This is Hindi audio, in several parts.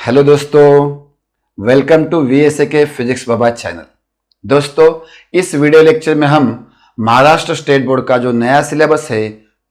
हेलो दोस्तों, वेलकम टू VSAK फिजिक्स बाबा चैनल। दोस्तों, इस वीडियो लेक्चर में हम महाराष्ट्र स्टेट बोर्ड का जो नया सिलेबस है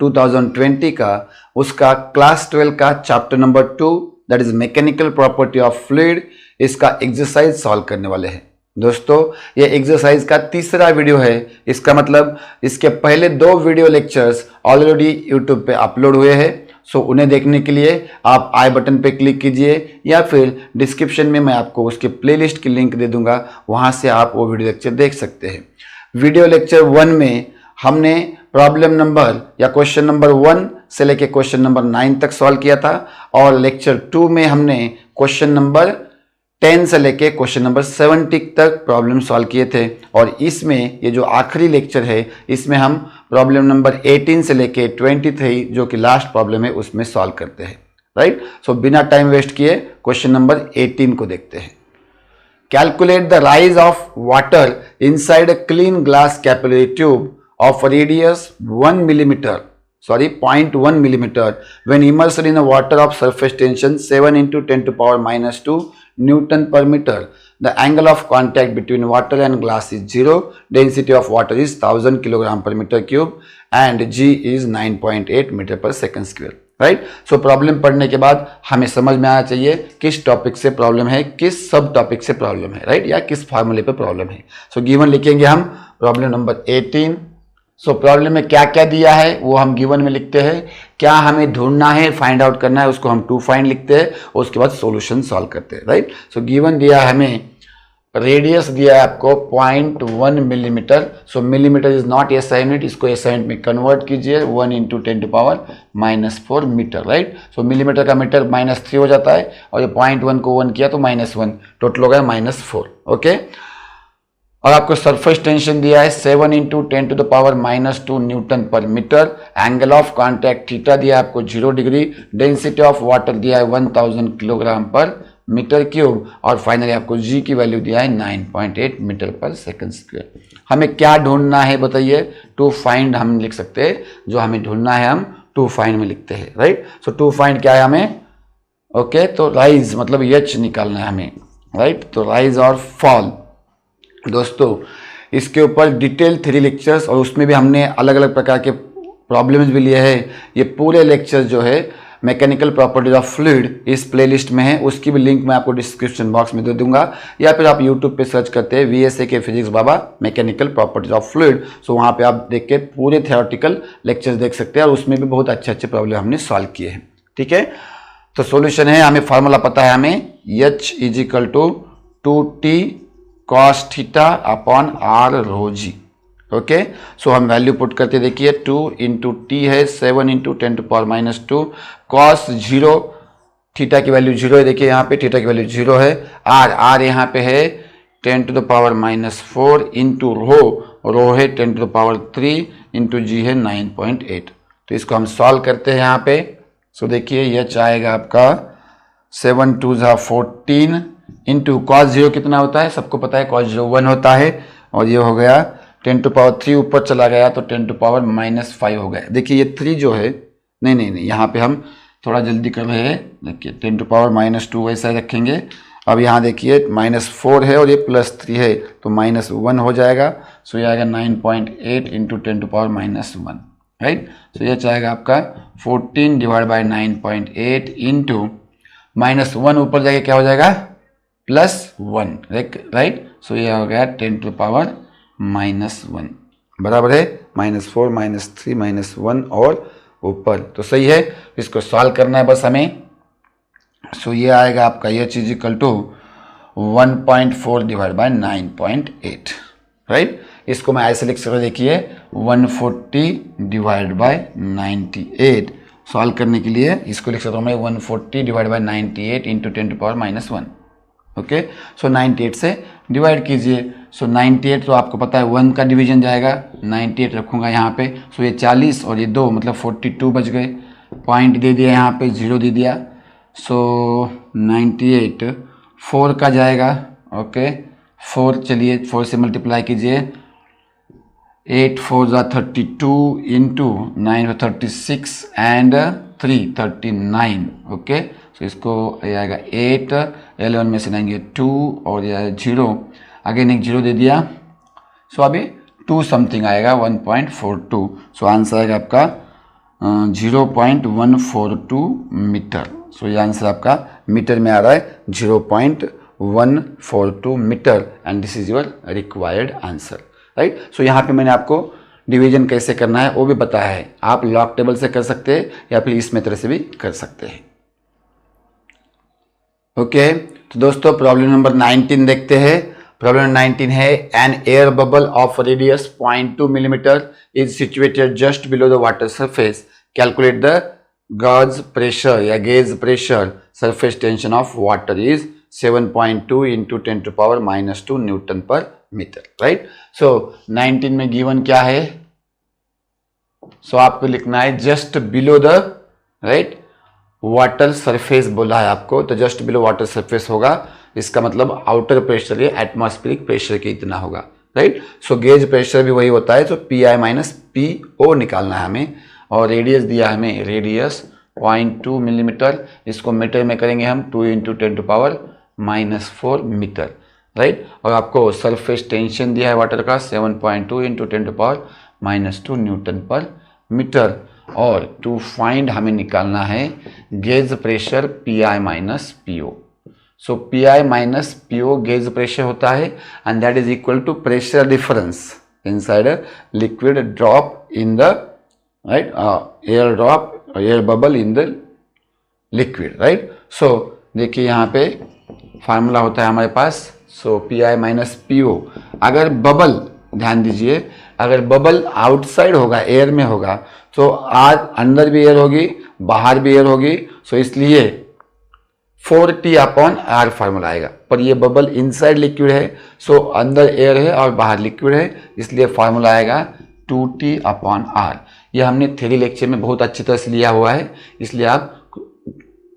2020 का, उसका क्लास 12 का chapter number 2 that is mechanical property of fluid, इसका एक्सरसाइज सॉल्व करने वाले हैं। दोस्तों, ये एक्सरसाइज का तीसरा वीडियो है। इसका मतलब इसके पहले 2 वीडियो लेक्चर्स ऑलरेडी यूट्यूब पे अपलोड हुए हैं। सो उन्हें देखने के लिए आप आई बटन पे क्लिक कीजिए या फिर डिस्क्रिप्शन में मैं आपको उसके प्लेलिस्ट की लिंक दे दूंगा, वहां से आप वो वीडियो लेक्चर देख सकते हैं। वीडियो लेक्चर 1 में हमने प्रॉब्लम नंबर या क्वेश्चन नंबर 1 से लेके क्वेश्चन नंबर 9 तक सॉल्व किया था, और लेक्चर 2 में हमने क्वेश्चन नंबर 10 से लेके क्वेश्चन नंबर 70 तक प्रॉब्लम सॉल्व किए थे। और इसमें ये जो आखिरी लेक्चर है, इसमें हम प्रॉब्लम नंबर 18 से लेके 23 जो कि लास्ट प्रॉब्लम है उसमें सॉल्व करते हैं। राइट, सो बिना टाइम वेस्ट किए क्वेश्चन नंबर 18 को देखते हैं। Calculate the rise of water inside a clean glass capillary tube of radius 1 millimeter 0.1 millimeter when immersed in a water of surface tension 7 into 10 to power minus 2 Newton per meter. The angle of contact between water and glass is 0. Density of water is 1000 kilogram per meter cube and G is 9.8 meter per second square. Right, so problem पढ़ने के बाद हमें समझ में आना चाहिए किस टॉपिक से प्रॉब्लम है, किस सब टॉपिक से प्रॉब्लम है, राइट, या किस फार्मूले पे प्रॉब्लम है। सो गिवन लिखेंगे हम प्रॉब्लम नंबर 18। सो प्रॉब्लम में क्या क्या दिया है वो हम गिवन में लिखते हैं, क्या हमें ढूंढना है, फाइंड आउट करना है, उसको हम टू फाइंड लिखते हैं, और उसके बाद सॉल्यूशन सॉल्व करते हैं। राइट, सो गिवन दिया है हमें, रेडियस दिया है आपको 0.1 millimetre. So millimetre is not SI unit, इसको SI यूनिट में कन्वर्ट कीजिए, 1 into 10 to power -4 metre. Right, so millimetre का मीटर -3 हो जाता है, और ये 0.1 को 1 किया तो -1, टोटल हो गया -4। ओके, और आपको सरफेस टेंशन दिया है 7 into 10 to the power -2 newton per metre. Angle of contact theta दिया है आपको 0 डिग्री। डेंसिटी ऑफ वाटर दिया है 1000 किलोग्राम पर मीटर क्यूब, और फाइनली आपको G की वैल्यू दिया है 9.8 मीटर पर सेकंड स्क्वायर। हमें क्या ढूंढना है बताइए, टू फाइंड हम लिख सकते हैं, जो हमें ढूंढना है हम टू फाइंड में लिखते हैं। राइट, सो टू फाइंड क्या है हमें, ओके, तो राइज मतलब H निकालना है हमें। राइट, तो राइज और फॉल। दोस्तों, इसके ऊपर डिटेल 3 लेक्चर्स, और उसमें भी हमने अलग अलग प्रकार के प्रॉब्लम्स भी लिए हैं। ये पूरे लेक्चर्स जो है मैकेनिकल प्रॉपर्टीज ऑफ फ्लूइड इस प्लेलिस्ट में है, उसकी भी लिंक मैं आपको डिस्क्रिप्शन बॉक्स में दे दूंगा, या फिर आप यूट्यूब पे सर्च करते हैं VSAK फिजिक्स बाबा mechanical properties of fluid. So वहाँ पे आप देख के पूरे थियोरेटिकल लेक्चर्स देख सकते हैं, और उसमें भी बहुत अच्छे अच्छे प्रॉब्लम हमने सॉल्व किए हैं। ठीक है, तो सोल्यूशन है, हमें फार्मूला पता है, हमें H is equal to 2T cos theta upon R rho G। Okay, so हम वैल्यू पुट करते देखिए, 2 इंटू टी है 7 into 10 to power -2 cos 0, theta की वैल्यू 0 है, देखिए यहाँ पे थीटा की वैल्यू 0 है। R यहाँ पे है 10 to the power -4 into rho है 10 to the power 3 into G है 9.8। तो इसको हम सॉल्व करते हैं यहाँ पे। सो देखिए ये आएगा आपका 7 2 14 इंटू कॉस 0 कितना होता है, सबको पता है, कॉस 0 1 होता है, और ये हो गया 10 टू पावर 3 ऊपर चला गया तो 10 टू पावर -5 हो गया। देखिए ये 3 जो है, नहीं यहाँ पे हम थोड़ा जल्दी कर रहे हैं। देखिए 10 टू पावर -2 वैसा रखेंगे। अब यहाँ देखिए -4 है और ये +3 है, तो -1 हो जाएगा। सो ये आएगा 9.8 इंटू 10 टू पावर -1। राइट, सो ये चाहेगा आपका 14 डिवाइड बाई 9.8 इंटू -1 ऊपर जाके क्या हो जाएगा +1। राइट, सो ये हो गया 10 टू पावर -1 बराबर है -4 -3 -1 और ऊपर, तो सही है। इसको सॉल्व करना है बस हमें। सो ये आएगा आपका H is equal to 1.4 divide by 9.8। Right, इसको मैं ऐसे लिख सकता हूँ, देखिए 140 डिवाइड बाई 98। सॉल्व करने के लिए इसको लिख सकता हूँ मैं 140 divide by 98 into 10 to power -1। Okay, so 98 से डिवाइड कीजिए। सो 98 तो आपको पता है 1 का डिवीजन जाएगा, 98 रखूँगा यहाँ पे। सो ये 40 और ये 2 मतलब 42 बच गए। पॉइंट दे दिया यहाँ पे, 0 दे दिया। सो 98 4 का जाएगा। ओके, 4 चलिए 4 से मल्टीप्लाई कीजिए, 8 4 32 इंटू 9 36 एंड 3 39। ओके, सो तो इसको ये आएगा 8, L1 में से लेंगे 2 और ये 0, अगेन एक 0 दे दिया, सो अभी 2 समथिंग आएगा 1.42, सो आंसर आएगा आपका 0.142 मीटर। सो ये आंसर आपका मीटर में आ रहा है 0.142 metre and this is your required answer, right. So यहाँ पे मैंने आपको डिवीजन कैसे करना है वो भी बताया है, आप लॉग टेबल से कर सकते हैं या फिर इस मेथड से भी कर सकते हैं। ओके, तो दोस्तों प्रॉब्लम नंबर 19 देखते हैं। प्रॉब्लम 19 है an air bubble of radius 0.2 millimetre is situated just below the water surface, calculate the gauge pressure या gauge pressure, surface tension of water is 7.2 into 10⁻⁻² newton per metre, right. So 19 में गिवन क्या है, सो आपको लिखना है just below the, right, water surface बोला है आपको, तो जस्ट बिलो वाटर सरफेस होगा, इसका मतलब आउटर प्रेशर ये एटमॉस्फेरिक प्रेशर के इतना होगा, राइट। सो गेज प्रेशर भी वही होता है, तो PI माइनस PO निकालना है हमें, और रेडियस दिया है हमें, रेडियस 0.2 मिलीमीटर, इसको मीटर में करेंगे हम 2 इंटू 10⁻⁻4 मीटर, राइट। और आपको सरफेस टेंशन दिया है वाटर का 7.2 इंटू 10⁻⁻² न्यूटन पर मीटर, और टू फाइंड हमें निकालना है gauge pressure PI minus PO। So PI minus PO gauge pressure होता है and that is equal to pressure difference inside a liquid drop in the, right, air drop, air bubble in the liquid, right. So देखिए यहाँ पे फार्मूला होता है हमारे पास, सो PI माइनस PO, अगर बबल, ध्यान दीजिए, अगर बबल आउटसाइड होगा, एयर में होगा, तो आज अंदर भी एयर होगी बाहर भी एयर होगी, सो इसलिए 4T/R फार्मूला आएगा, पर ये बबल इनसाइड लिक्विड है, सो अंदर एयर है और बाहर लिक्विड है, इसलिए फार्मूला आएगा 2T/R। ये हमने थ्योरी लेक्चर में बहुत अच्छी तरह से लिया हुआ है, इसलिए आप,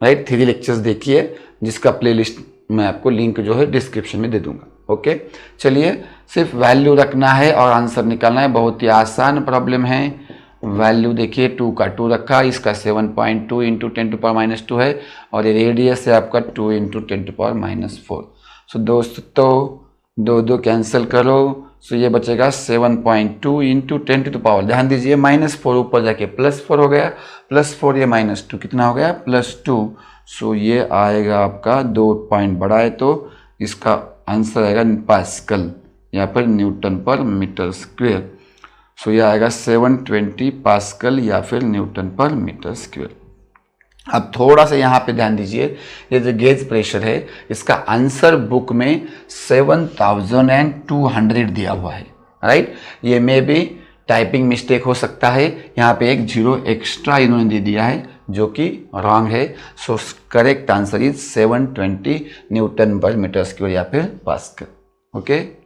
राइट, थ्योरी लेक्चर्स देखिए, जिसका प्लेलिस्ट मैं आपको लिंक जो है डिस्क्रिप्शन में दे दूंगा। ओके, चलिए सिर्फ वैल्यू रखना है और आंसर निकालना है, बहुत ही आसान प्रॉब्लम है। वैल्यू देखिए 2 का 2 रखा, इसका 7.2 इंटू 10⁻⁻² है, और ये रेडियस है आपका 2 इंटू 10⁻⁻4। सो दोस्तों 2 कैंसिल करो, सो ये बचेगा 7.2 इंटू 10⁻, ध्यान दीजिए -4 ऊपर जाके +4 हो गया, +4 ये -2 कितना हो गया, +2। सो ये आएगा आपका 2 पॉइंट बड़ा है, तो इसका आंसर आएगा पास्कल या फिर Newton per metre square. So ये आएगा 720 पास्कल या फिर न्यूटन पर मीटर स्क्वेयर। अब थोड़ा सा यहाँ पे ध्यान दीजिए, ये जो गेज प्रेशर है इसका आंसर बुक में 7200 दिया हुआ है, राइट। ये में भी टाइपिंग मिस्टेक हो सकता है, यहाँ पे एक 0 एक्स्ट्रा इन्होंने दे दिया है जो कि रॉन्ग है। So correct answer is 720 Newton per metre square या फिर पास्कल। ओके,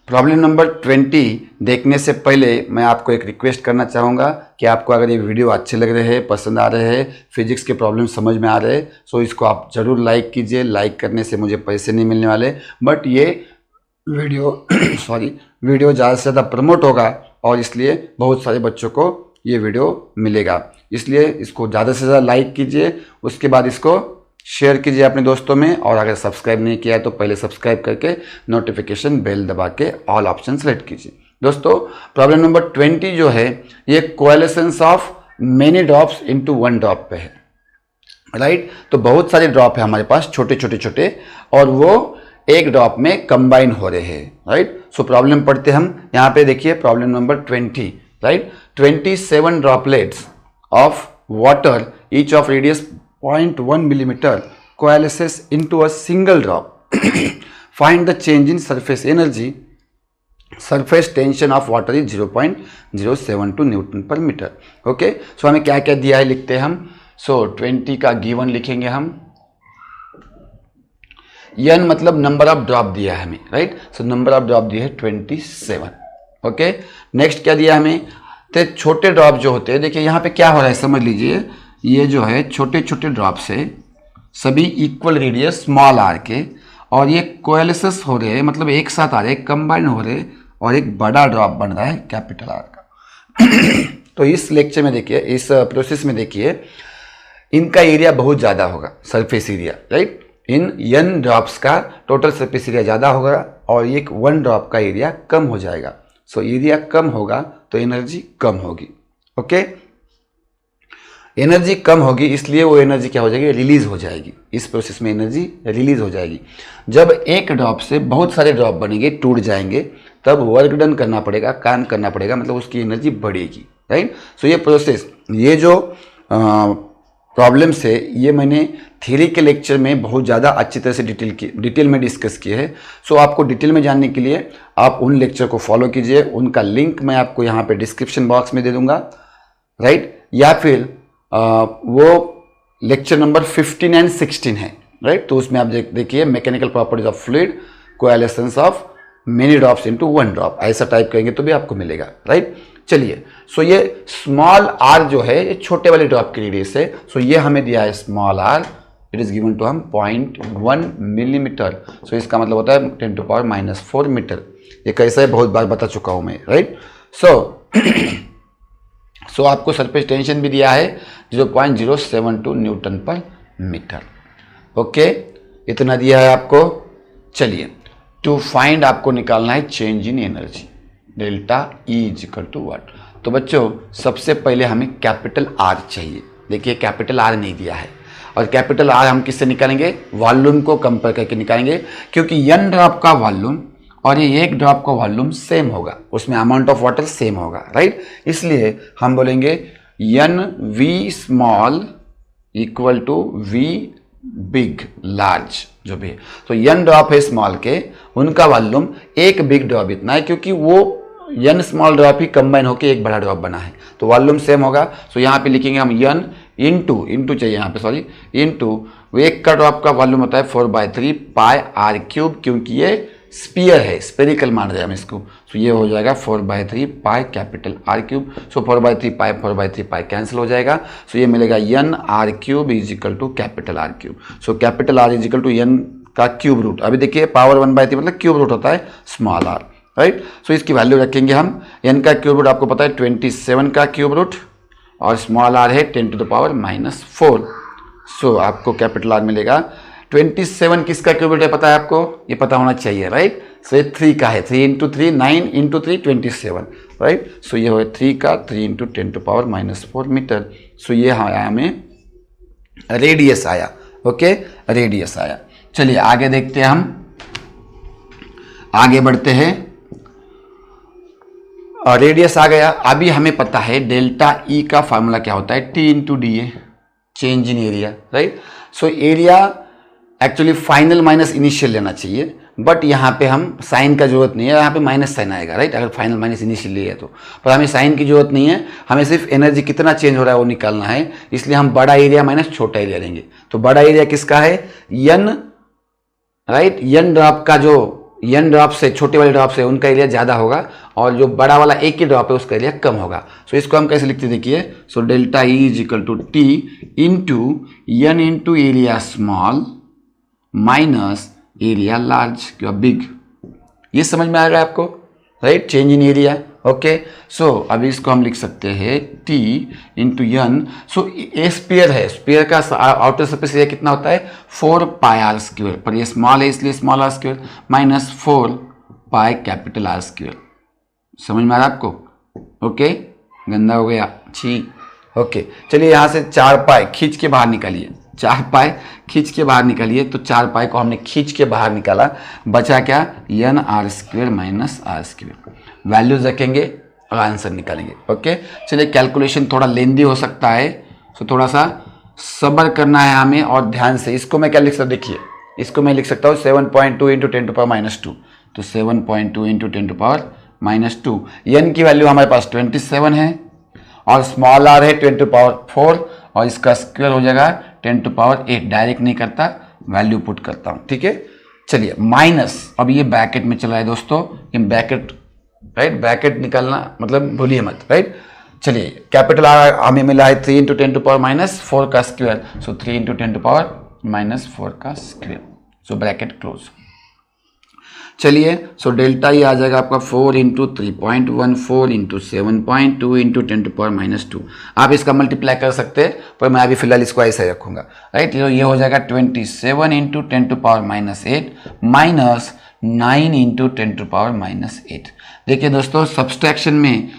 प्रॉब्लम नंबर 20 देखने से पहले मैं आपको एक रिक्वेस्ट करना चाहूँगा कि आपको अगर ये वीडियो अच्छे लग रहे हैं, पसंद आ रहे हैं, फिजिक्स के प्रॉब्लम समझ में आ रहे हैं, सो इसको आप ज़रूर लाइक कीजिए। लाइक करने से मुझे पैसे नहीं मिलने वाले, बट ये वीडियो वीडियो ज़्यादा से ज़्यादा प्रमोट होगा और इसलिए बहुत सारे बच्चों को ये वीडियो मिलेगा, इसलिए इसको ज़्यादा से ज़्यादा लाइक कीजिए, उसके बाद इसको शेयर कीजिए अपने दोस्तों में, और अगर सब्सक्राइब नहीं किया है तो पहले सब्सक्राइब करके नोटिफिकेशन बेल दबा के ऑल ऑप्शन सेलेक्ट कीजिए। दोस्तों प्रॉब्लम नंबर 20 जो है ये coalescence of many drops into one drop पे है, राइट। तो बहुत सारे ड्रॉप है हमारे पास, छोटे छोटे और वो एक ड्रॉप में कंबाइन हो रहे हैं, राइट। सो प्रॉब्लम पढ़ते हम, यहाँ पे देखिए problem number 20, right. 27 droplets of water each of radius 0.1 millimeter coalesces into a single drop. Find the change in surface energy. Surface tension of water is 0.072 Newton per metre. Okay, सो हमें क्या क्या दिया है लिखते हैं हम। सो 20 का गिवन लिखेंगे हम, n मतलब नंबर ऑफ ड्रॉप दिया है हमें, right. So number of drop दिया है 27। ओके, नेक्स्ट क्या दिया हमें, तो छोटे ड्रॉप जो होते हैं, देखिए यहाँ पे क्या हो रहा है समझ लीजिए, ये जो है छोटे छोटे ड्रॉप से सभी इक्वल रेडियस स्मॉल आर के, और ये कोएलिशंस हो रहे हैं, मतलब एक साथ आ रहे हैं, कंबाइन हो रहे हैं, और एक बड़ा ड्रॉप बन रहा है कैपिटल आर का। तो इस लेक्चर में देखिए, इस प्रोसेस में देखिए, इनका एरिया बहुत ज़्यादा होगा, सरफेस एरिया, राइट। इन n ड्रॉप्स का टोटल सरफेस एरिया ज़्यादा होगा और ये 1 ड्रॉप का एरिया कम हो जाएगा। सो एरिया कम होगा तो एनर्जी कम होगी। ओके, एनर्जी कम होगी इसलिए वो एनर्जी क्या हो जाएगी, रिलीज हो जाएगी। इस प्रोसेस में एनर्जी रिलीज हो जाएगी। जब एक ड्रॉप से बहुत सारे ड्रॉप बनेंगे, टूट जाएंगे, तब वर्क डन करना पड़ेगा, काम करना पड़ेगा, मतलब उसकी एनर्जी बढ़ेगी, राइट। सो ये प्रोसेस, ये जो प्रॉब्लम्स है, ये मैंने थ्योरी के लेक्चर में बहुत ज़्यादा अच्छी तरह से डिटेल में डिस्कस किए हैं। सो आपको डिटेल में जानने के लिए आप उन लेक्चर को फॉलो कीजिए। उनका लिंक मैं आपको यहाँ पे डिस्क्रिप्शन बॉक्स में दे दूंगा, राइट। या फिर वो लेक्चर नंबर 15 एंड 16 है, राइट। तो उसमें आप देखिए mechanical properties of fluid, coalescence of many drops into 1 drop, ऐसा टाइप करेंगे तो भी आपको मिलेगा, राइट। चलिए, सो ये स्मॉल आर जो है ये छोटे वाले ड्रॉप की रेडियस है। सो ये हमें दिया है small R, it is given to हम 0.1 मिलीमीटर। सो इसका मतलब होता है 10⁻⁻4 मीटर। ये कैसा है बहुत बार बता चुका हूं मैं, राइट। सो आपको सरफेस टेंशन भी दिया है 0.072 न्यूटन पर मीटर। ओके, इतना दिया है आपको। चलिए, टू फाइंड आपको निकालना है change in energy, delta E is equal to what. तो बच्चों सबसे पहले हमें कैपिटल आर चाहिए। देखिए कैपिटल आर नहीं दिया है, और कैपिटल आर हम किससे निकालेंगे, वॉल्यूम को कंपेयर करके निकालेंगे, क्योंकि n ड्रॉप का वॉल्यूम और ये 1 ड्रॉप का वॉल्यूम सेम होगा, उसमें अमाउंट ऑफ वाटर सेम होगा, राइट। इसलिए हम बोलेंगे N V small equal to V big large, जो भी है। तो n ड्रॉप है स्मॉल के, उनका वॉल्यूम एक बिग ड्रॉप इतना है, क्योंकि वो n स्मॉल ड्रॉप ही कंबाइन होकर एक बड़ा ड्रॉप बना है, तो वॉल्यूम सेम होगा। सो यहाँ पे लिखेंगे हम n इंटू चाहिए यहाँ पे, सॉरी, इंटू एक का ड्रॉप का वॉल्यूम होता है 4/3 पाई आर क्यूब, क्योंकि ये स्पीयर है, स्पेरिकल मान रहे हैं हम इसको। तो ये हो जाएगा 4/3 pi capital R cube. So 4/3 pi cancel हो जाएगा। सो ये मिलेगा n R cube is equal to capital R cube. So capital R is equal to n का क्यूब रूट। अभी देखिए पावर 1/3 मतलब क्यूब रूट होता है स्मॉल आर, राइट। सो इसकी वैल्यू रखेंगे हम। n का क्यूब रूट आपको पता है 27 का क्यूब रूट, और स्मॉल आर है 10⁻⁻4। सो आपको कैपिटल आर मिलेगा 27। किसका क्यूब रूट है पता है आपको, ये पता होना चाहिए, राइट। सो ये 3 का है, 3 × 3 9 × 3 27, राइट। सो ये हो 3 का 3 × 10⁻⁻4 मीटर। सो ये आया हमें रेडियस आया। ओके, रेडियस आया। चलिए आगे देखते हैं, हम आगे बढ़ते हैं। और रेडियस आ गया। अभी हमें पता है डेल्टा ई का फार्मूला क्या होता है, T × DA, change in area, right. So area actually final minus initial लेना चाहिए, बट यहाँ पे हम साइन का जरूरत नहीं है, यहाँ पे माइनस साइन आएगा, राइट, अगर फाइनल माइनस इनिशियल लिए तो। पर हमें साइन की जरूरत नहीं है, हमें सिर्फ एनर्जी कितना चेंज हो रहा है वो निकालना है। इसलिए हम बड़ा एरिया माइनस छोटा एरिया लेंगे। तो बड़ा एरिया किसका है, n, राइट। n ड्रॉप का, जो n ड्रॉप से छोटे वाले ड्रॉप से उनका एरिया ज़्यादा होगा, और जो बड़ा वाला एक ही ड्रॉप है उसका एरिया कम होगा। सो इसको हम कैसे लिखते देखिए। So delta E is equal to T into n into area small minus area large क्या बिग। ये समझ में आ रहा है आपको, right, change in area. Okay, so अभी इसको हम लिख सकते हैं T into n। So a sphere है, स्पीयर का आउटर सरफेस एरिया कितना होता है 4 पाई आर स्क्वायर, पर ये स्मॉल है इसलिए small R square minus 4 pi capital R square. समझ में आ रहा है आपको। ओके, गंदा हो गया, छी। ओके, चलिए यहाँ से 4 पाई खींच के बाहर निकालिए, 4 पाई खींच के बाहर निकालिए। तो 4 पाई को हमने खींच के बाहर निकाला, बचा क्या, n R square minus R square. Values रखेंगे और आंसर निकालेंगे। ओके, चलिए कैलकुलेशन थोड़ा लेंदी हो सकता है, तो थोड़ा सा सब्र करना है हमें और ध्यान से। इसको मैं क्या लिख सकता हूँ, देखिए इसको मैं लिख सकता हूँ 7.2 × 10⁻⁻2। तो 7.2 × 10⁻⁻2। n की वैल्यू हमारे पास 27 है, और स्मॉल आर है 10⁻4, और इसका स्क्वायर हो जाएगा 10⁸। डायरेक्ट नहीं करता, वैल्यू पुट करता हूँ, ठीक है। चलिए माइनस, अब ये ब्रैकेट में चला है दोस्तों, ये ब्रैकेट, राइट, ब्रैकेट निकालना मतलब भूलिए मत, राइट। चलिए कैपिटल आर हमें मिला है 3 × 10⁻⁻4 का स्क्वायर। सो 3 × 10⁻⁻4 का स्क्वायर। So bracket close. चलिए, सो डेल्टा ई आ जाएगा आपका 4 इंटू 3.14 इंटू 7.2 इंटू 10⁻²। आप इसका मल्टीप्लाई कर सकते हैं, पर मैं अभी फिलहाल इसको ऐसे ही रखूंगा, राइट। तो ये हो जाएगा 27 इंटू 10⁻8 माइनस 9 इंटू 10⁻8। देखिए दोस्तों, सब्सट्रैक्शन में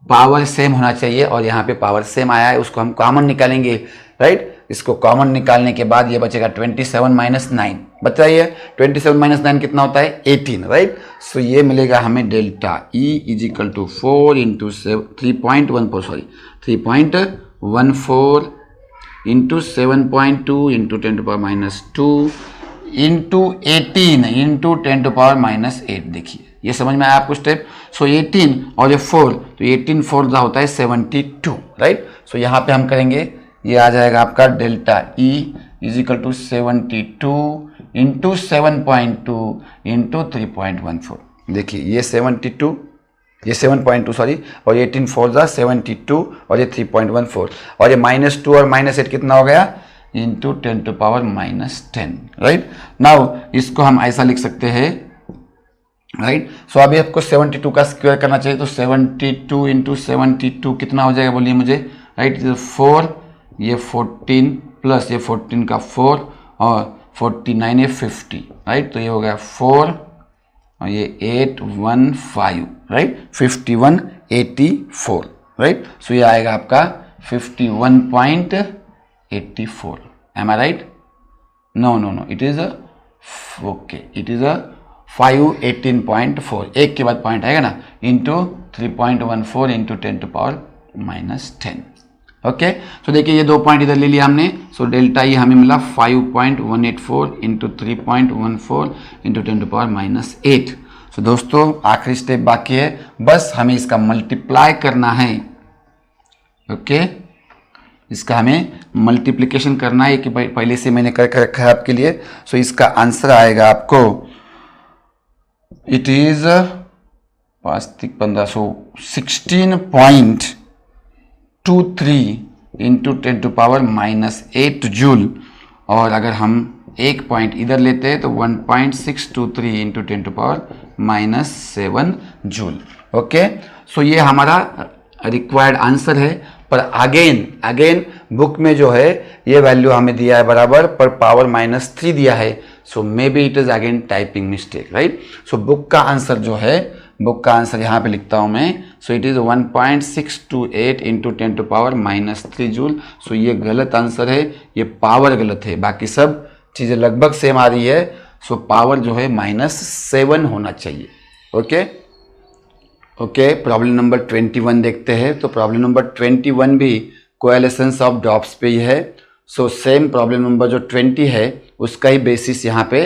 पावर सेम होना चाहिए और यहाँ पे पावर सेम आया है, उसको हम कॉमन निकालेंगे, राइट। इसको कॉमन निकालने के बाद ये बचेगा 27 माइनस 9। बताइए 27 माइनस 9 कितना होता है? 18, राइट। सो ये मिलेगा हमें delta E is equal to 4 into 3.14 into 7.2 into 10⁻² into 18 into 10⁻8। देखिए ये समझ में आया आपको स्टेप। सो 18 और ये 4, तो 18 4 का होता है 72, राइट। सो यहाँ पे हम करेंगे, ये आ जाएगा आपका delta E is equal to 72 into 7.2 into 3.14। देखिए ये 72, ये 7.2 सॉरी, और 18 4 जा 72 और ये 3.14 और ये -2 और -8 कितना हो गया? Into 10⁻10, right. नाउ इसको हम ऐसा लिख सकते हैं, राइट। सो अभी आपको 72 का स्क्वायर करना चाहिए, तो 72 इंटू 72 कितना हो जाएगा बोलिए मुझे, राइट। 4, ये 14 प्लस ये 14 का 4 और 49 ये 50, राइट। तो ये हो गया 4 और ये 815, राइट। 5184, राइट। सो ये आएगा आपका 51.84। Am I right? No no no, it is okay, it is 518.4, एक के बाद पॉइंट आएगा ना, इंटू 3.14 इंटू 10⁻10। ओके। सो देखिए ये 2 पॉइंट इधर ले लिया हमने। सो डेल्टा ई हमें मिला 5.184 इंटू 3.14 इंटू 10⁻8। सो दोस्तों आखिरी स्टेप बाकी है, बस हमें इसका मल्टीप्लाई करना है। ओके, इसका हमें मल्टीप्लिकेशन करना है कि पहले से मैंने करके रखा है आपके लिए। सो इसका आंसर आएगा आपको, इट इज 16.23 इंटू 10⁻8 जूल। और अगर हम एक पॉइंट इधर लेते हैं तो 1.623 इंटू 10⁻7 जूल। ओके, सो ये हमारा रिक्वायर्ड आंसर है। पर अगेन बुक में जो है ये वैल्यू हमें दिया है बराबर, पर पावर -3 दिया है। So maybe it is again typing mistake, right. So book का आंसर जो है, बुक का आंसर यहाँ पे लिखता हूँ मैं। So it is 1.628 into 10⁻3 joule. So ये गलत आंसर है, ये पावर गलत है, बाकी सब चीज़ें लगभग सेम आ रही है। सो पावर जो है -7 होना चाहिए। ओके ओके, प्रॉब्लम नंबर 21 देखते हैं। तो प्रॉब्लम नंबर 21 भी कोएलिशंस ऑफ ड्रॉप्स पे ही है। सो सेम प्रॉब्लम नंबर जो 20 है उसका ही बेसिस यहाँ पे,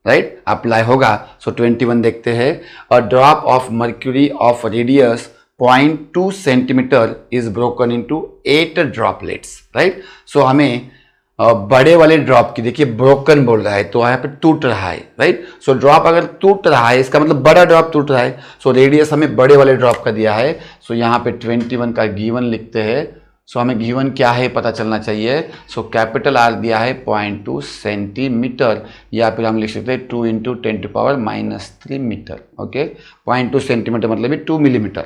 राइट, अप्लाई होगा। सो 21 देखते हैं। A drop of mercury of radius 0.2 centimetre is broken into 8 droplets, right. So हमें बड़े वाले ड्रॉप की, देखिए ब्रोकन बोल रहा है तो यहाँ पे टूट रहा है, राइट। सो ड्रॉप अगर टूट रहा है इसका मतलब बड़ा ड्रॉप टूट रहा है। सो रेडियस हमें बड़े वाले ड्रॉप का दिया है। सो यहाँ पे 21 का गिवन लिखते हैं। सो हमें गिवन क्या है पता चलना चाहिए। सो कैपिटल आर दिया है 0.2 सेंटीमीटर, या फिर हम लिख सकते हैं 2 इंटू 10⁻3 मीटर। ओके, 0.2 सेंटीमीटर मतलब 2 मिलीमीटर।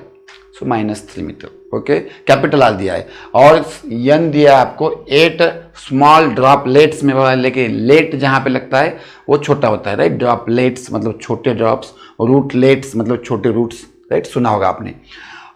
सो -3 मीटर। ओके, कैपिटल आर दिया है और यन दिया है आपको 8 स्मॉल ड्रॉपलेट्स में, लेकिन लेट जहाँ पे लगता है वो छोटा होता है, राइट। ड्रॉपलेट्स मतलब छोटे ड्रॉप्स, रूटलेट्स मतलब छोटे रूट्स, राइट, सुना होगा आपने।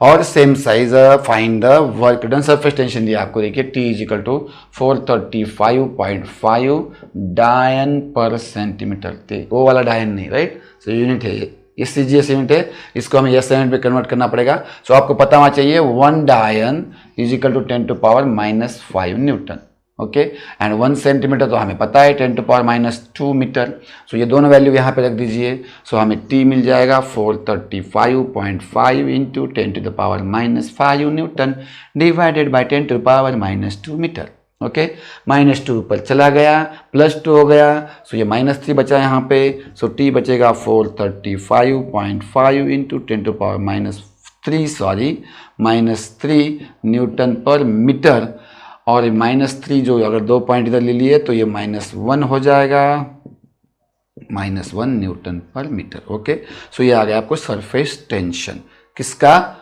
और same size, find the work done. Surface tension दिया आपको, देखिए T इज इक्वल टू 435.5 डायन पर सेंटीमीटर। वो वाला डायन नहीं, राइट। सो यूनिट है ये, CGS यूनिट है, इसको हमें एस यूनिट में कन्वर्ट करना पड़ेगा। सो आपको पता होना चाहिए 1 dyne is equal to 10⁻⁻5 newton. Okay, and 1 centimetre तो हमें पता है 10⁻2 मीटर। सो ये दोनों वैल्यू यहाँ पे रख दीजिए। सो हमें T मिल जाएगा 435.5 into 10⁻5 newton divided by 10⁻2 metre. Okay, -2 ऊपर चला गया, +2 हो गया। सो ये -3 बचा यहाँ पे। सो T बचेगा 435.5 इंटू 10⁻3 न्यूटन पर मीटर। और -3 जो अगर 2 पॉइंट इधर ले लिए तो ये -1 हो जाएगा, -1 Newton per metre. Okay, so ये आ गया आपको सरफेस टेंशन किसका,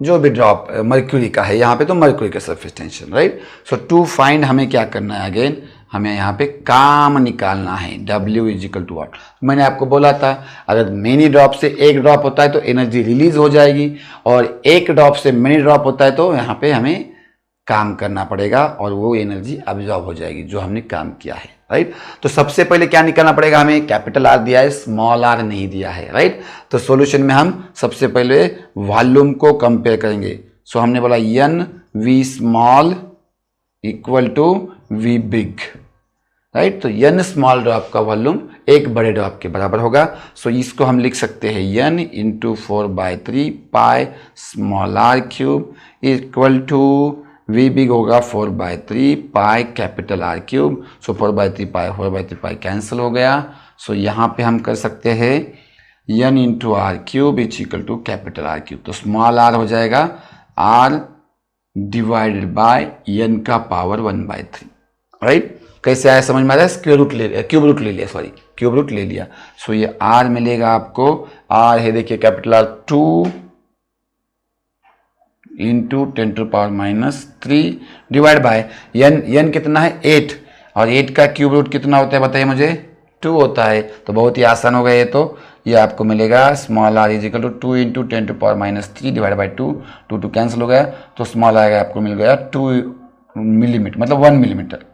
जो भी ड्रॉप मर्क्यूरी का है, यहाँ पे तो मर्क्यूरी का surface tension, right. So to find हमें क्या करना है, अगेन हमें यहाँ पे काम निकालना है, W इजिकल टू वॉट। मैंने आपको बोला था अगर मेनी ड्रॉप से एक ड्रॉप होता है तो एनर्जी रिलीज हो जाएगी, और एक ड्रॉप से मेनी ड्रॉप होता है तो यहाँ पे हमें काम करना पड़ेगा और वो एनर्जी अब्जॉर्ब हो जाएगी जो हमने काम किया है, राइट। तो सबसे पहले क्या निकालना पड़ेगा, हमें कैपिटल आर दिया है, स्मॉल आर नहीं दिया है, राइट। तो सॉल्यूशन में हम सबसे पहले वॉल्यूम को कंपेयर करेंगे। सो हमने बोला N V small equal to V big, right. तो एन स्मॉल ड्रॉप का वॉल्यूम एक बड़े ड्रॉप के बराबर होगा। सो इसको हम लिख सकते हैं N into 4/3 pi small R cube equal to V big होगा 4/3 pi capital R cube. So 4/3 pi cancel हो गया। सो यहाँ पे हम कर सकते हैं N into R cube is equal to capital R cube. तो स्मॉल आर हो जाएगा आर डिवाइडेड बाय एन का पावर 1/3, राइट। कैसे आया समझ में आ रहा है, स्क्वायर रूट ले लिया, क्यूब रूट ले लिया। सो ये आर मिलेगा आपको, आर है देखिए capital R 2 into 10⁻³ divide by N कितना है 8, और 8 का क्यूब रूट कितना होता है बताइए मुझे, 2 होता है। तो बहुत ही आसान हो गया ये, तो ये आपको मिलेगा small R is equal to 2 into 10⁻³ divide by 2, 2 cancel हो गया, तो स्मॉल आएगा आपको मिल गया 2 मिलीमीटर, मतलब 1 मिलीमीटर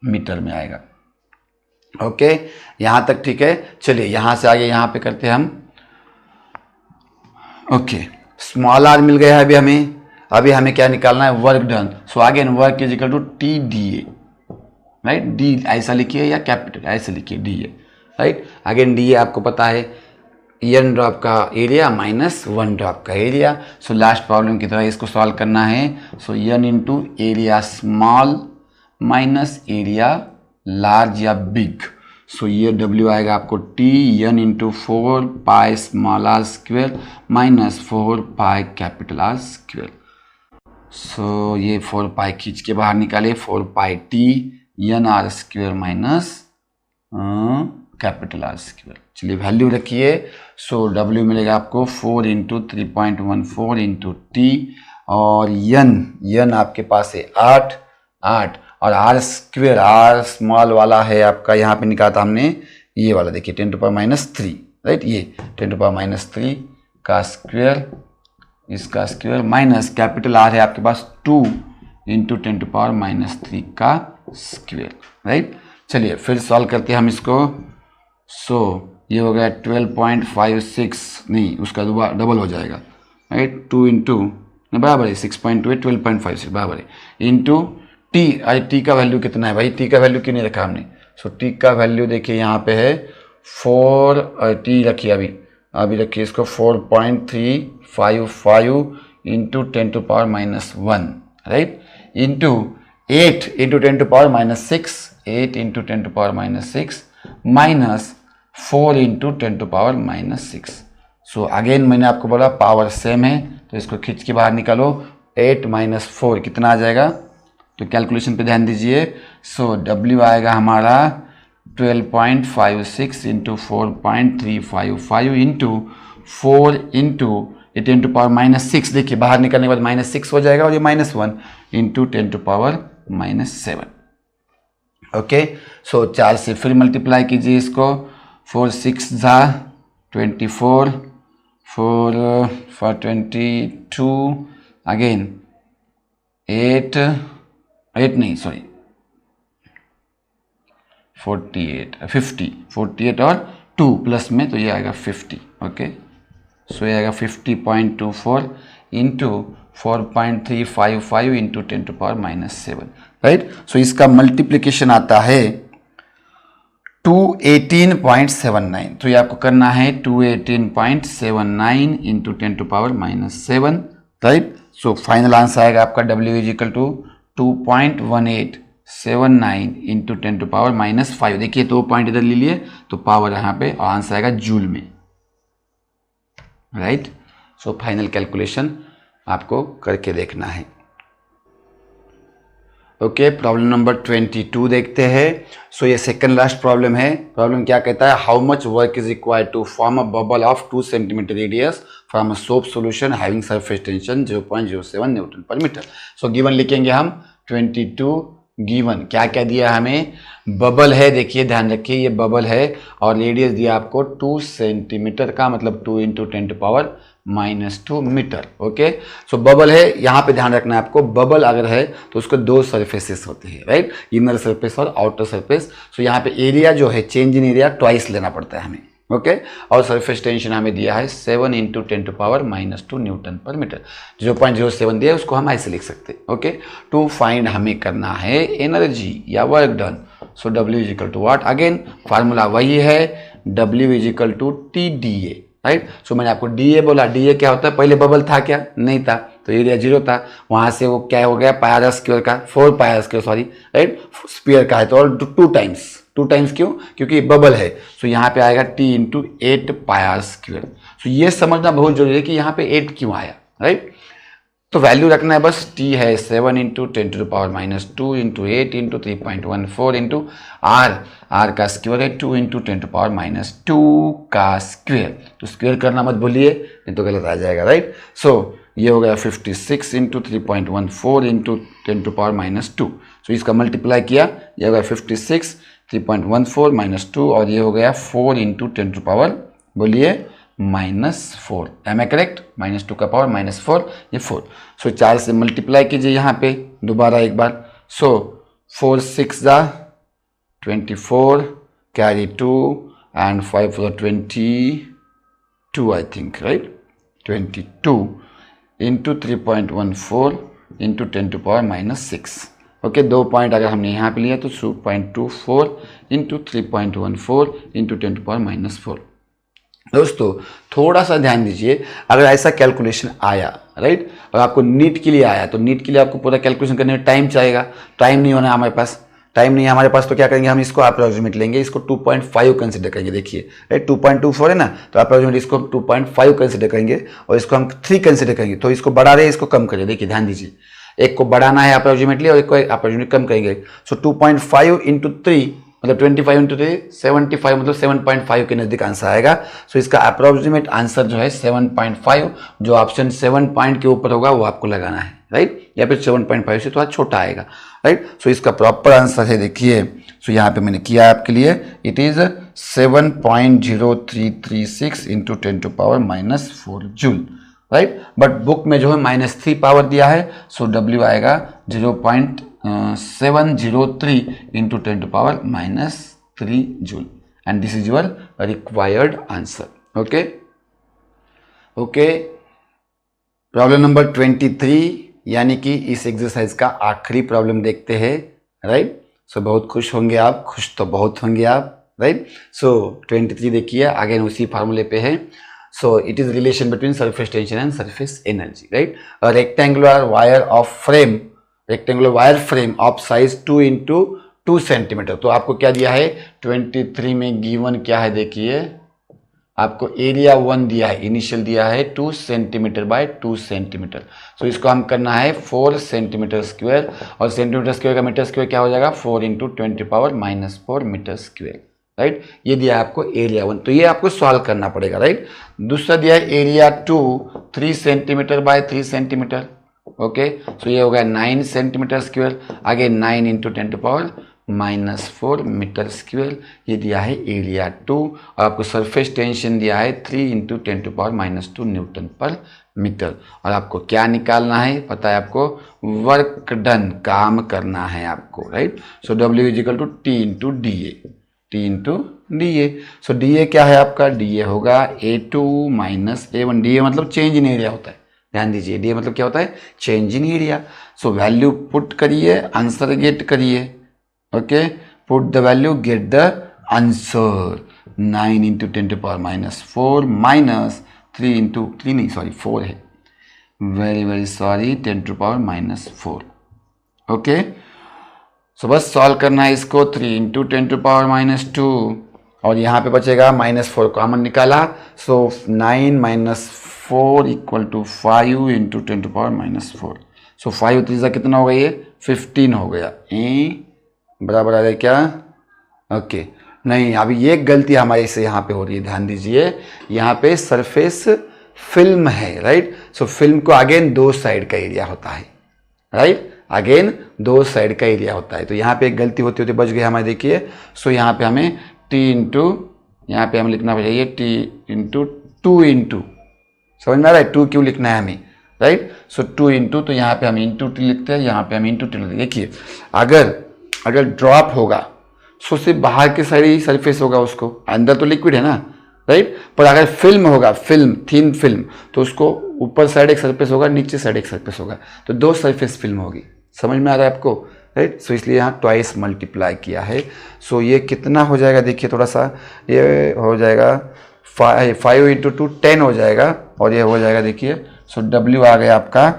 मीटर में आएगा। ओके, यहां तक ठीक है। चलिए यहां से आगे यहां पे करते हैं हम। ओके, स्मॉल आर मिल गया है अभी हमें क्या निकालना है, work done. So again work is equal to T D A, right. D ऐसा लिखिए या कैपिटल ऐसे लिखिए D A, right. Again D A आपको पता है एन ड्रॉप का एरिया माइनस 1 ड्रॉप का एरिया। सो लास्ट प्रॉब्लम की तरह इसको सॉल्व करना है। So N into area small minus area large या बिग। सो ये W आएगा आपको टी एन इंटू 4 पाई small R square minus 4 pi capital R square. So ये 4 पाई खींच के बाहर निकाले, 4 pi T N R square minus capital R square. चलिए वैल्यू रखिए। सो W मिलेगा आपको 4 इंटू 3.14 इंटू टी, और एन आपके पास है 8 और आर स्क्वेयर, आर स्मॉल वाला है आपका, यहाँ पे निकाला था हमने ये वाला देखिए 10⁻3, राइट। ये 10⁻3 का स्क्वेयर, इसका स्क्वेयर माइनस कैपिटल आर है आपके पास 2 इंटू 10⁻³ का स्क्वेयर, राइट। चलिए फिर सॉल्व करते हैं हम इसको। सो ये हो गया 12.56, नहीं उसका डबल हो जाएगा, राइट। 2 इंटू बराबर है 6.2 12.56 बराबर है इंटू टी। अरे टी का वैल्यू कितना है भाई, टी का वैल्यू क्यों नहीं रखा हमने। सो टी का वैल्यू देखिए यहाँ पे है 4, टी रखिए अभी रखिए इसको 4.355 into 10⁻⁻1, right, into 8 into 10⁻⁻6, 8 into 10⁻⁻6 minus 4 into 10⁻⁻6। So again मैंने आपको बोला पावर सेम है तो इसको खींच के बाहर निकालो। 8 माइनस 4 कितना आ जाएगा, तो कैलकुलेशन पे ध्यान दीजिए। सो W आएगा हमारा 12.56 इंटू 4.355 इंटू 4 इंटू 10⁻⁻6, देखिए बाहर निकलने के बाद -6 हो जाएगा, और ये -1 इंटू 10⁻⁻7। ओके, सो 4 से फिर मल्टीप्लाई कीजिए इसको, 4 6 जा 24, 4 22, अगेन 8 नहीं सॉरी 48 और 2 प्लस में, तो ये आएगा 50। ओके, सो ये आएगा 50.24 इंटू 4.355 इंटू 10⁻⁻7, राइट। सो इसका मल्टीप्लिकेशन आता है 218.79, तो ये आपको करना है 218.79 into 10⁻⁻7, right. So final answer आएगा आपका W is equal to 2.1879 into 10⁻⁻5। देखिए 2 पॉइंट इधर ले लिए तो पावर यहाँ पे, और आंसर आएगा जूल में, राइट। सो फाइनल कैलकुलेशन आपको करके देखना है। ओके, प्रॉब्लम नंबर 22 देखते हैं। सो ये सेकंड लास्ट प्रॉब्लम है। प्रॉब्लम क्या कहता है, how much work is required to form a bubble of 2 centimetre radius from a soap solution having surface tension 0.07 newton per metre. So given लिखेंगे हम 22। गिवन क्या क्या दिया हमें, बबल है, देखिए ध्यान रखिए ये बबल है और रेडियस दिया आपको 2 सेंटीमीटर का, मतलब 2 इंटू 10⁻⁻2 मीटर। ओके, सो बबल है, यहाँ पे ध्यान रखना है आपको, बबल अगर है तो उसको 2 सरफेसेस होते हैं, राइट, इनर सरफेस और आउटर सरफेस। सो यहाँ पे एरिया जो है, चेंज इन एरिया ट्वाइस लेना पड़ता है हमें। ओके, और सरफेस टेंशन हमें दिया है 7 इंटू 10⁻⁻2 न्यूटन पर मीटर। 0.07 दिया है, उसको हम ऐसे लिख सकते हैं। ओके, टू फाइंड हमें करना है एनर्जी या work done. So W is equal to what, again formula वही है, W is equal to TdA, right. So मैंने आपको DA बोला, DA क्या होता है, पहले बबल था क्या, नहीं था, तो एरिया 0 था, वहां से वो क्या हो गया, पाई आर स्क्वायर का 4 pi R square, sorry, right, square का है तो और 2 टाइम्स क्यों, क्योंकि बबल है। सो यहाँ पे आएगा T into 8 pi R square. So ये समझना बहुत जरूरी है कि यहाँ पे 8 क्यों आया, राइट। तो वैल्यू रखना है बस, T है 7 into 10⁻⁻2 into 8 into 3.14 into R का स्क्वायर है 2 इंटू 10⁻⁻2 का स्क्वायर। तो स्क्वायर करना मत भूलिए, नहीं तो गलत आ जाएगा, राइट। सो ये हो गया 56 इंटू 3.14 इंटू 10⁻⁻2। सो इसका मल्टीप्लाई किया, ये हो गया 56 3.14 -2 और ये हो गया 4 इंटू 10⁻, बोलिए, -4। एम आई करेक्ट, -2 का पावर -4, ये 4। सो 4 से मल्टीप्लाई कीजिए यहाँ पे दोबारा एक बार। सो 4 6 ज़ा 24, carry 2 and 5 for 22 I think, right, 22 into 3.14 into 10⁻⁻6। Okay, 2 point अगर हमने यहाँ पे लिया तो 2.24 इंटू 3.14 इंटू 10⁻⁻4। दोस्तों थोड़ा सा ध्यान दीजिए, अगर ऐसा कैलकुलेशन आया, राइट, और आपको नीट के लिए आया तो नीट के लिए आपको पूरा कैलकुलेशन करने में टाइम चाहिएगा। टाइम नहीं होना हमारे पास, टाइम नहीं है हमारे पास, तो क्या करेंगे हम, इसको अप्रोक्सीमेट लेंगे, इसको 2.5 कंसिडर करेंगे। देखिए, राइट, 2.24 है ना, तो अप्रोक्सीमेट इसको 2.5 कंसिडर करेंगे और इसको हम 3 कंसिडर करेंगे। तो इसको बढ़ा रहे हैं, इसको कम करें। देखिए ध्यान दीजिए, एक को बढ़ाना है अप्रोक्सीमेटली और एक को अप्रोक्सीमेटली कम करेंगे। सो 2.5 इंटू 3 मतलब 25 इंटू 3 75, मतलब 7.5 के नजदीक आंसर आएगा। सो इसका अप्रोक्सीमेट आंसर जो है 7.5, जो ऑप्शन 7 पॉइंट के ऊपर होगा वो आपको लगाना है, राइट, या फिर 7.5 से थोड़ा छोटा आएगा, राइट। सो इसका प्रॉपर आंसर है, देखिए, सो यहाँ पे मैंने किया आपके लिए, it is 7.0336 into 10⁻⁻4 joule, right. But book में जो है -3 पावर दिया है, सो W आएगा 0.703 into 10⁻⁻3 joule and this is your required answer. Okay okay, problem number 23 यानी कि इस एक्सरसाइज का आखिरी प्रॉब्लम देखते हैं, राइट। सो बहुत खुश होंगे आप, खुश तो बहुत होंगे आप, राइट। सो 23 देखिए, अगेन उसी फार्मूले पे है। So it is relation between surface tension and surface energy, right? A rectangular wire of size 2 into 2 centimetre. तो आपको क्या दिया है 23 में, गिवन क्या है देखिए, आपको एरिया 1 दिया है, इनिशियल दिया है 2 सेंटीमीटर बाय 2 सेंटीमीटर। सो इसको हम करना है 4 सेंटीमीटर स्क्वायर, और सेंटीमीटर स्क्वायर का मीटर स्क्वायर क्या हो जाएगा, 4 इंटू 10⁻⁻4 मीटर स्क्वायर, राइट। ये दिया है आपको एरिया 1, तो ये आपको सॉल्व करना पड़ेगा, राइट। दूसरा दिया है area 2 3 centimetre by 3 centimetre. Okay, so ये हो गया 9 सेंटीमीटर स्क्वायर, आगे 9 इंटू 10⁻⁻4 मीटर स्क्वायर। ये दिया है एरिया 2, और आपको सरफेस टेंशन दिया है 3 इंटू 10⁻⁻2 न्यूटन पर मीटर। और आपको क्या निकालना है पता है आपको, वर्क डन, काम करना है आपको, right. So W is equal to T into DA, T into DA। So DA क्या है आपका, DA होगा A2 माइनस A1। DA मतलब चेंज इन एरिया होता है, ध्यान दीजिए, DA मतलब क्या होता है, change in area. So value put करिए, आंसर गेट करिए। Okay, put the value, get the answer. 9 into 10⁻⁻4 minus 3 into 3 नहीं, सॉरी 4 है, वेरी सॉरी, 10⁻⁻4। ओके, सो बस सॉल्व करना है इसको, 3 इंटू 10⁻⁻2 और यहाँ पे बचेगा -4 कॉमन निकाला। सो 9 -4 इक्वल टू 5 इंटू 10⁻⁻4। सो 5 3 कितना होगा, ये 15 हो गया, ई बराबर आ गया क्या, ओके नहीं, अभी ये गलती हमारे से यहाँ पे हो रही है, ध्यान दीजिए, यहाँ पे सरफेस फिल्म है, राइट। सो फिल्म को अगेन दो साइड का एरिया होता है, राइट, अगेन दो साइड का एरिया होता है। तो यहाँ पे एक गलती होती होती बच गई हमारे, देखिए। सो यहाँ पे हमें टी इंटू, यहाँ पे हमें लिखना पड़ेगा टी इंटू टू इंटू, समझ में आ रहा है, टू क्यों लिखना है हमें, राइट। सो टू इंटू, तो यहाँ पे हम इंटू टी लिखते हैं, यहाँ पे हम इंटू टी लिखते हैं। देखिए अगर ड्रॉप होगा सो सिर्फ बाहर की साइड ही सरफेस होगा, उसको अंदर तो लिक्विड है ना, राइट। पर अगर फिल्म होगा, फिल्म थीन फिल्म, तो उसको ऊपर साइड एक सरफेस होगा, नीचे साइड एक सरफेस होगा, तो दो सरफेस फिल्म होगी। समझ में आ रहा है आपको, राइट। सो इसलिए यहाँ ट्वाइस मल्टीप्लाई किया है। सो ये कितना हो जाएगा, देखिए थोड़ा सा, ये हो जाएगा 5 इंटू 2 10 हो जाएगा, और ये हो जाएगा देखिए। सो W आ गया आपका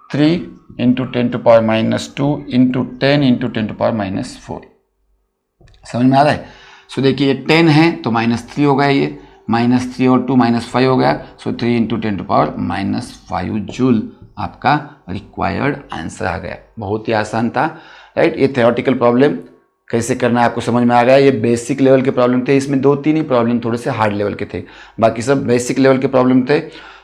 3 इंटू 10⁻⁻2 इंटू 10 इंटू 10⁻⁻4। समझ में आ रहा है। सो देखिए ये 10 है तो -3 हो गया, ये -3 और 2 -5 हो गया। सो 3 इंटू 10⁻⁻5 जूल आपका रिक्वायर्ड आंसर आ गया। बहुत ही आसान था, राइट। ये थ्योरेटिकल प्रॉब्लम कैसे करना है आपको समझ में आ गया। ये बेसिक लेवल के प्रॉब्लम थे, इसमें 2-3 ही प्रॉब्लम थोड़े से हार्ड लेवल के थे, बाकी सब बेसिक लेवल के प्रॉब्लम थे।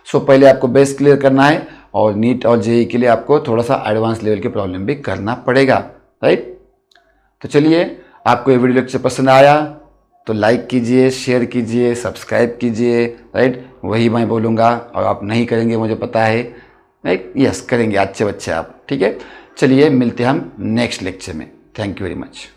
सो पहले आपको बेस क्लियर करना है, और नीट और जेई के लिए आपको थोड़ा सा एडवांस लेवल के प्रॉब्लम भी करना पड़ेगा, राइट। तो चलिए, आपको ये वीडियो लेक्चर पसंद आया तो लाइक कीजिए, शेयर कीजिए, सब्सक्राइब कीजिए, राइट। वही मैं बोलूँगा, और आप नहीं करेंगे मुझे पता है, राइट। यस करेंगे अच्छे बच्चे आप, ठीक है। चलिए मिलते हैं हम नेक्स्ट लेक्चर में। Thank you very much.